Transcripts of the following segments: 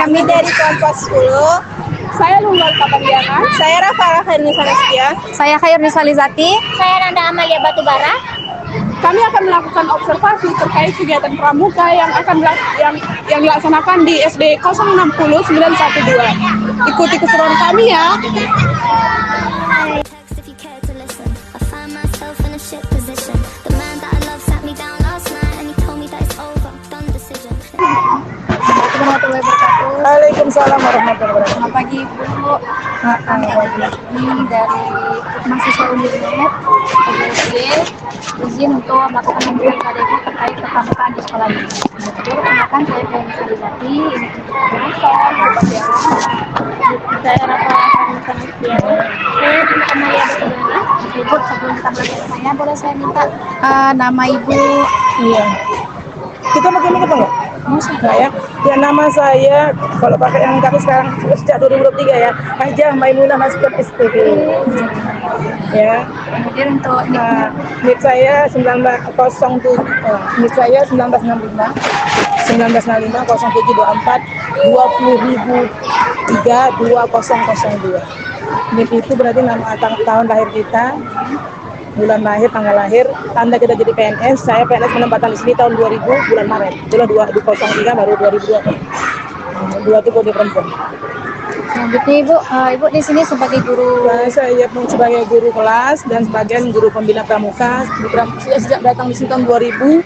Kami dari kelompok 10. Saya Lunggal Kapandiana. Saya Rafa Khairunisa Nastia. Saya Khairunisa Lizati. Saya Nanda Amalia Batubara. Kami akan melakukan observasi terkait kegiatan pramuka yang dilaksanakan di SD 060912. Ikuti keseruan kami ya. Warahmatullahi wabarakatuh. Waalaikumsalam warahmatullahi wabarakatuh. Selamat pagi Bu. Kami ini dari mahasiswa Unirnet PGSD izin untuk melakukan pemberian pada Ibu terkait kepramukaan di sekolah ini. Perkenalkan saya Khairunisa Lizati. Ini Saya Rafa Khairunisa Nastia. Saya Nanda Amalia Batubara. Ibu, sebelum kita bertanya, boleh saya minta nama Ibu? Iya. Kita pakai mic apa enggak? Enggak ya. Ya, nama saya kalau pakai yang kami sekarang sejak 2023 ya, Hajah Maimunah Maskur SPG. Ya. Kemudian untuk NIK saya 1907, NIK saya 1965 0724 20.003 2002. NIK itu berarti nama tahun lahir kita, bulan lahir, tanggal lahir, tanda kita jadi PNS. Saya PNS penempatan di sini tahun 2000 bulan Maret. Itulah 2003 baru 2002. Dua itu kode perempuan. selanjutnya Ibu di sini sebagai guru. Nah, saya pun sebagai guru kelas dan sebagian guru pembina pramuka. Sejak datang di sini tahun 2000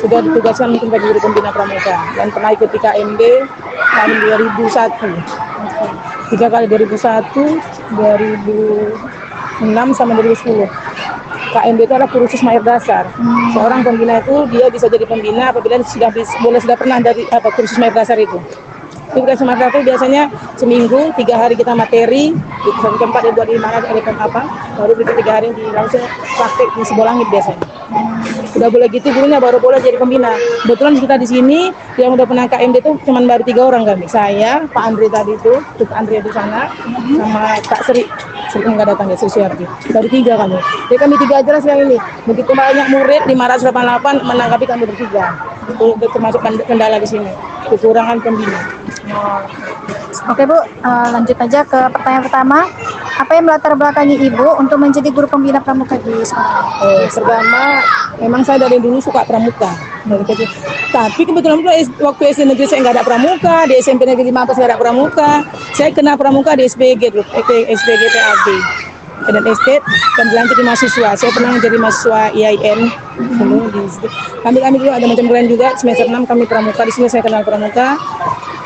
sudah ditugaskan mungkin sebagai guru pembina pramuka dan pernah ikut KMB tahun 2001. 3 kali 2001, 2006 sama 2010. KMB itu adalah kursus mahir dasar. Seorang pembina itu dia bisa jadi pembina apabila sudah pernah dari kursus mahir dasar itu. Tugas semester itu biasanya seminggu 3 hari kita materi, di tempat yang buat di mana ada apa, baru itu 3 hari di langsung praktek di sebuah langit biasanya. Udah boleh gitu gurunya baru boleh jadi pembina. Kebetulan kita di sini yang udah pernah KMD itu cuma baru 3 orang kami. Saya, Pak Andre tadi itu, Pak Andre di sana, sama Kak Sri nggak datang ya, Sri Syardi. Baru 3 kami. Jadi kami 3 aja lah sekarang ini. Begitu banyak murid 588 menanggapi kami bertiga. Itu termasuk kendala di sini, kekurangan pembina. Oke Bu, lanjut aja ke pertanyaan pertama. Apa yang melatar belakangi Ibu untuk menjadi guru pembina pramuka di sekolah? Pertama, memang saya dari dulu suka pramuka. Dari kecil. Tapi kebetulan waktu SD negeri saya nggak ada pramuka, di SMP negeri 15 nggak ada pramuka. Saya kena pramuka di SPG dulu, SPG PAB. Dan estate dan dilanjut di mahasiswa. Saya pernah menjadi mahasiswa IAIN dulu di kami dulu ada macam kalian juga semester 6 kami pramuka. Di sini saya kenal pramuka.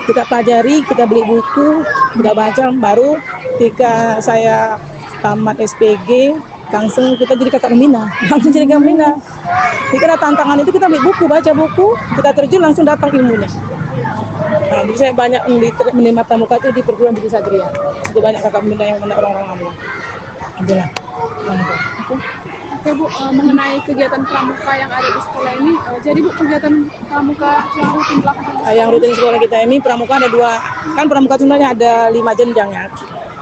Kita pelajari, kita beli buku, kita baca, baru ketika saya tamat SPG langsung kita jadi kakak pembina, langsung jadi kakak pembina. Jadi karena tantangan itu kita beli buku, baca buku, kita terjun langsung datang ilmunya. Nah, jadi saya banyak menerima pramuka itu di perguruan tinggi Satria. Itu banyak kakak pembina yang mana orang-orang ambil. Itulah. Oke Bu, mengenai kegiatan pramuka yang ada di sekolah ini, jadi Bu kegiatan pramuka yang rutin dilakukan. Yang rutin di sekolah kita ini pramuka ada 2, kan pramuka sebenarnya ada 5 jenjang ya.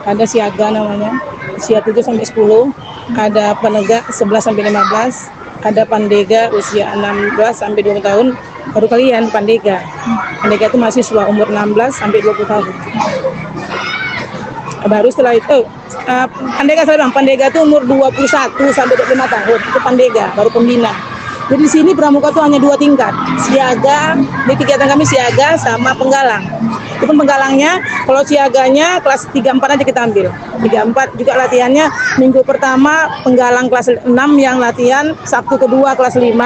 Ada siaga namanya, usia 7 sampai 10, ada penegak 11 sampai 15, ada pandega usia 16 sampai 20 tahun, baru kalian pandega. Pandega itu mahasiswa umur 16 sampai 20 tahun. Baru setelah itu pandega itu umur 21 sampai 25 tahun, itu pandega, baru pembina. Jadi di sini pramuka itu hanya 2 tingkat, siaga, di kegiatan kami siaga sama penggalang. Itu pun penggalangnya, kalau siaganya kelas 3-4 aja kita ambil. 3-4 juga latihannya, minggu pertama penggalang kelas 6 yang latihan, Sabtu kedua kelas 5,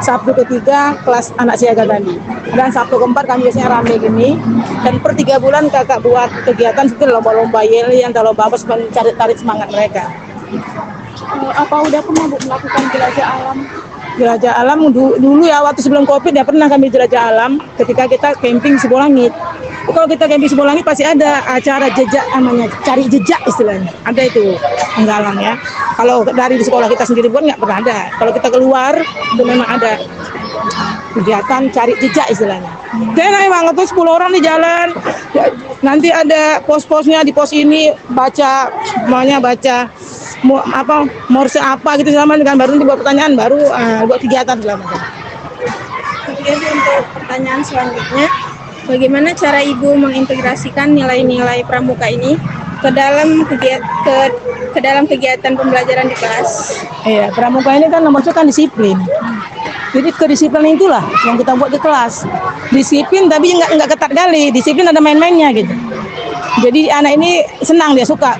Sabtu ketiga kelas anak siaga tadi. Dan Sabtu keempat kami biasanya rame gini, dan per 3 bulan kakak buat kegiatan seperti lomba-lomba yelian, lomba apa, tarik semangat mereka. Apa udah pernah Bu melakukan jelajah alam? Jelajah alam dulu ya, waktu sebelum COVID ya pernah kami jelajah alam ketika kita camping Sibolangit. Kalau kita camping Sibolangit pasti ada acara jejak namanya, cari jejak istilahnya. Ada itu penggalang ya. Kalau dari di sekolah kita sendiri buat nggak pernah ada. Kalau kita keluar itu memang ada kegiatan cari jejak istilahnya. Dan memang itu 10 orang di jalan. Nanti ada pos-posnya, di pos ini baca morse apa gitu selama kan, baru dibuat pertanyaan, baru buat kegiatan selama. Kemudian untuk pertanyaan selanjutnya, Bagaimana cara Ibu mengintegrasikan nilai-nilai pramuka ini ke dalam kegiatan pembelajaran di kelas? Iya, pramuka ini kan nomor satu kan disiplin. Jadi kedisiplinan itulah yang kita buat di kelas. Disiplin tapi nggak ketat kali. Disiplin ada main-mainnya gitu. Jadi anak ini senang, dia suka.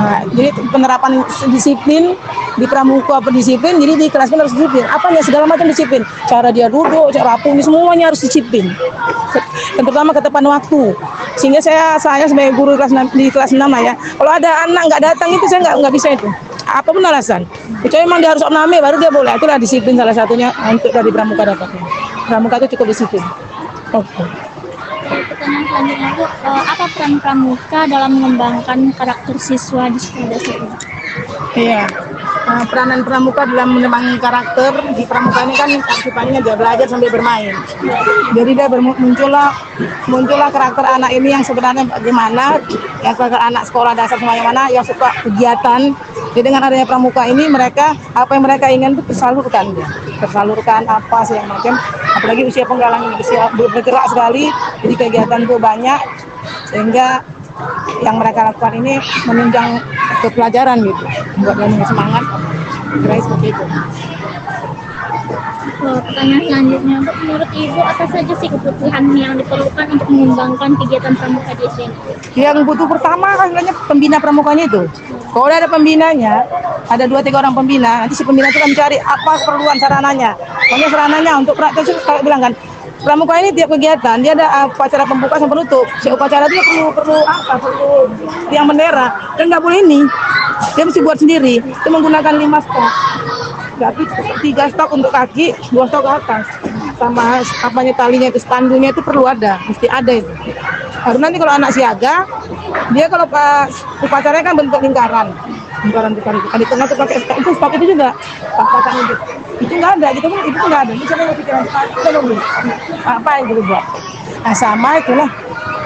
Nah, jadi penerapan disiplin di pramuka berdisiplin, jadi di kelas pun harus disiplin. Apanya segala macam disiplin. Cara dia duduk, cara rapi, ini semuanya harus disiplin. Dan terutama ketepatan waktu. Sehingga saya sebagai guru di kelas 6 lah ya. Kalau ada anak nggak datang itu saya nggak bisa itu. Apapun alasan. Kecuali memang dia harus opname baru dia boleh. Itulah disiplin salah satunya untuk dari pramuka dapatnya. Pramuka itu cukup disiplin. Oke. Pertanyaan selanjutnya Bu, apa peran pramuka dalam mengembangkan karakter siswa di sekolah dasar ini? Iya. Peranan pramuka dalam mengembangkan karakter di pramuka ini kan sifatnya dia belajar sambil bermain. Jadi dia muncullah karakter anak ini yang sebenarnya bagaimana, yang karakter anak sekolah dasar semuanya mana yang suka kegiatan. Jadi dengan adanya pramuka ini mereka apa yang mereka ingin itu tersalurkan apa segala macam. Apalagi usia penggalang ini usia bergerak sekali, jadi kegiatan itu banyak sehingga yang mereka lakukan ini menunjang ke pelajaran gitu, buat dia semangat, kira seperti itu. Pertanyaan selanjutnya Bu, menurut Ibu apa saja sih kebutuhan yang diperlukan untuk mengembangkan kegiatan pramuka di SD? Yang butuh pertama kan sebenarnya pembina pramukanya itu. Kalau udah ada pembinanya, ada 2-3 orang pembina, nanti si pembina itu kan mencari apa keperluan sarananya. Pokoknya sarananya untuk praktek itu kalau bilang kan, pramuka ini tiap kegiatan dia ada upacara pembuka sama penutup. Si upacara itu perlu tiang bendera dan nggak boleh ini. Dia mesti buat sendiri. Itu menggunakan 5 stok. Tapi 3 stok untuk kaki, 2 stok ke atas. Sama apanya talinya itu spandunya itu perlu ada, mesti ada itu. Baru nanti kalau anak siaga, dia kalau upacaranya kan bentuk lingkaran besar itu. Di tengah tuh pakai itu stok itu juga, pasang itu. Itu nggak ada, itu nggak ada. Ini siapa yang pikiran apa yang boleh buat? Nah sama itulah.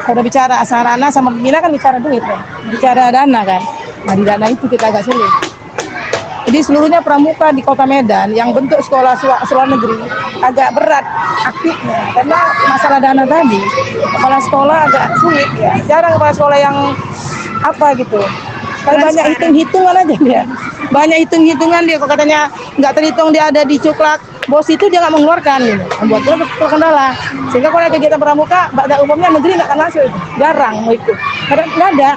Kalau bicara sarana sama pembina kan bicara duit kan, bicara dana kan. Nah di dana itu kita agak sulit. Jadi seluruhnya pramuka di Kota Medan yang bentuk sekolah negeri agak berat aktifnya karena masalah dana tadi. Kepala sekolah agak sulit ya. Jarang kepala sekolah yang apa gitu. Kalau banyak hitung-hitungan aja dia. Banyak hitung-hitungan dia. Kalau katanya nggak terhitung dia ada di cuklak bos itu dia nggak mengeluarkan gitu. Membuatnya terkendala. Sehingga kalau ada kegiatan pramuka, pada umumnya negeri nggak akan masuk itu. Jarang itu. Kadang nggak ada.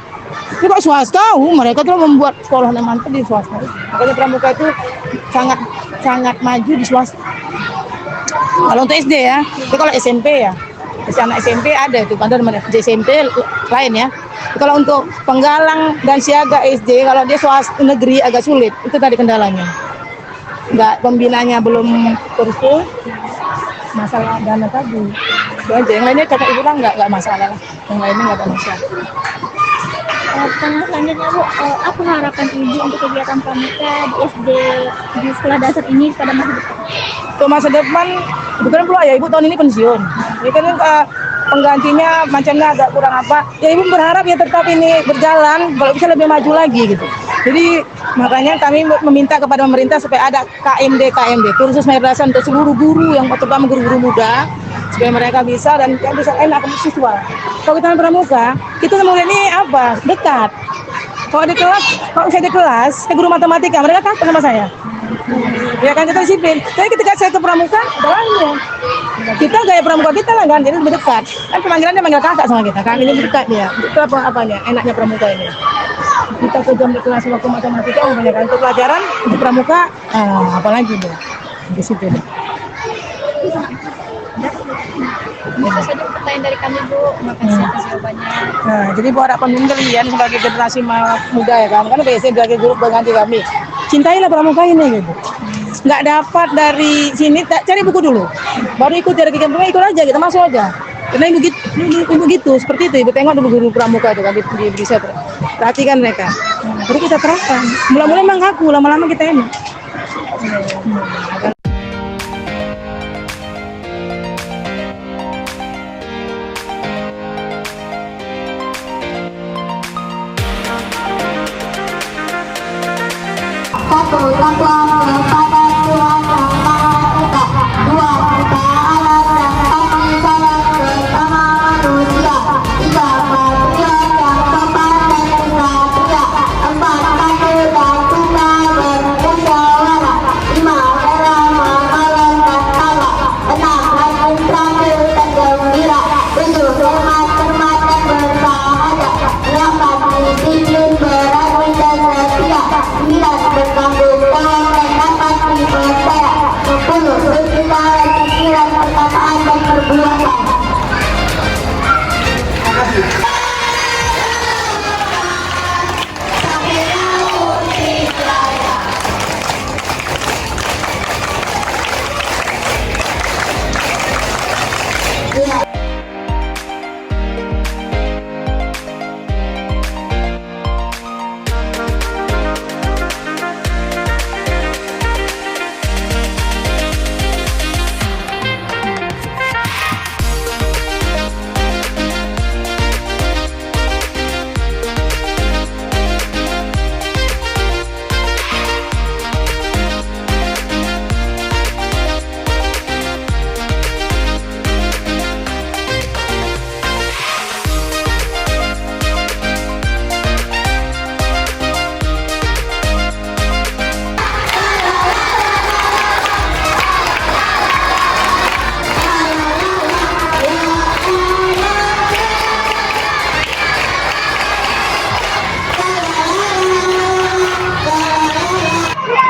Tapi kok swasta, mereka tuh membuat sekolah yang mantap di swasta. Makanya pramuka itu sangat maju di swasta. Kalau untuk SD ya, tapi kalau SMP ya, anak SMP ada itu, ada di SMP lain ya. Kalau untuk penggalang dan siaga SD, kalau dia swasta negeri agak sulit, itu tadi kendalanya. Nggak, pembinanya belum terus, masalah dana tadi. Itu aja, yang lainnya kata ibu kan nggak masalah lah, yang lainnya nggak ada masalah. Pertanyaan selanjutnya Bu, apa harapan Ibu untuk kegiatan pramuka di SD di sekolah dasar ini pada masa depan? Untuk masa depan, kebetulan pula ya ibu tahun ini pensiun. Ini kan penggantinya macamnya agak kurang apa. Ya ibu berharap ya tetap ini berjalan, kalau bisa lebih maju lagi gitu. Jadi makanya kami meminta kepada pemerintah supaya ada KMD, kursus madrasah untuk seluruh guru yang terutama guru-guru muda, supaya mereka bisa dan yang bisa enak ke siswa. Kalau kita pramuka, kita mulai ini apa? Dekat. Kalau di kelas, saya guru matematika, mereka takut sama saya. Ya kan kita disiplin. Tapi ketika saya ke pramuka, jalannya. Kita gaya pramuka kita lah kan, jadi lebih dekat. Kan pemanggilan dia manggil kakak sama kita, kan ini lebih dekat dia. Itu apanya? Enaknya pramuka ini. Kita ke jam di kelas waktu matematika, banyak kan untuk pelajaran di pramuka, apalagi deh. Disiplin. Itu saja pertanyaan dari kami Bu, makasih atas jawabannya. Nah, jadi buat harapan kalian sebagai generasi muda ya kan biasanya sebagai guru pengganti kami, cintailah pramuka ini gitu. Nggak dapat dari sini, cari buku dulu, baru ikut dari kegiatan ikut aja, kita masuk aja. Karena ibu gitu, seperti itu. Ibu tengok dulu guru pramuka itu kan bisa perhatikan mereka. Baru kita terapkan. Mula-mula memang kaku, lama-lama kita enak. Satu, takwa kepada Tuhan Yang Maha Esa. Dua, kita alat dan kami salam bersama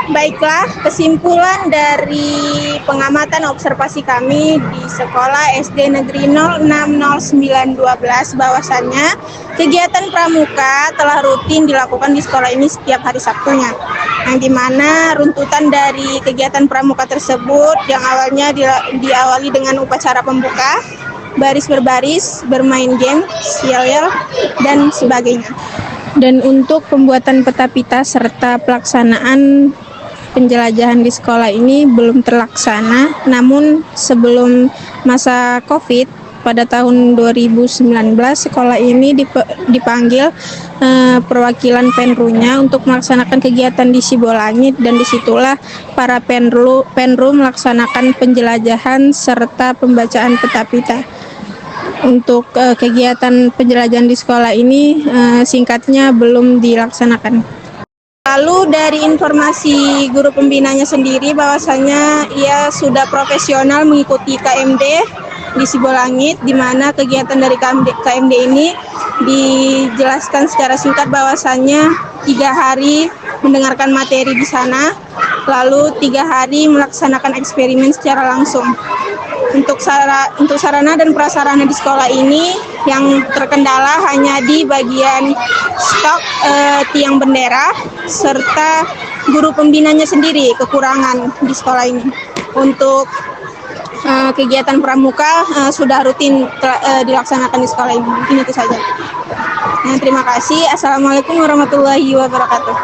Baiklah, kesimpulan dari pengamatan observasi kami di sekolah SD Negeri 060912 bahwasannya kegiatan pramuka telah rutin dilakukan di sekolah ini setiap hari Sabtunya. Yang dimana runtutan dari kegiatan pramuka tersebut yang awalnya diawali dengan upacara pembuka, baris berbaris, bermain game, yel-yel, dan sebagainya. Dan untuk pembuatan peta pita serta pelaksanaan penjelajahan di sekolah ini belum terlaksana, namun sebelum masa COVID pada tahun 2019 sekolah ini dipanggil perwakilan Penrunya untuk melaksanakan kegiatan di Sibolangit, dan disitulah para Penru melaksanakan penjelajahan serta pembacaan peta pita. Untuk kegiatan penjelajahan di sekolah ini singkatnya belum dilaksanakan. Lalu dari informasi guru pembinanya sendiri bahwasanya ia sudah profesional mengikuti KMD di Sibolangit, di mana kegiatan dari KMD ini dijelaskan secara singkat bahwasanya 3 hari mendengarkan materi di sana, lalu 3 hari melaksanakan eksperimen secara langsung. Untuk sarana dan prasarana di sekolah ini yang terkendala hanya di bagian stok tiang bendera serta guru pembinanya sendiri kekurangan di sekolah ini. Untuk kegiatan pramuka sudah rutin dilaksanakan di sekolah ini. Mungkin itu saja. Terima kasih. Assalamualaikum warahmatullahi wabarakatuh.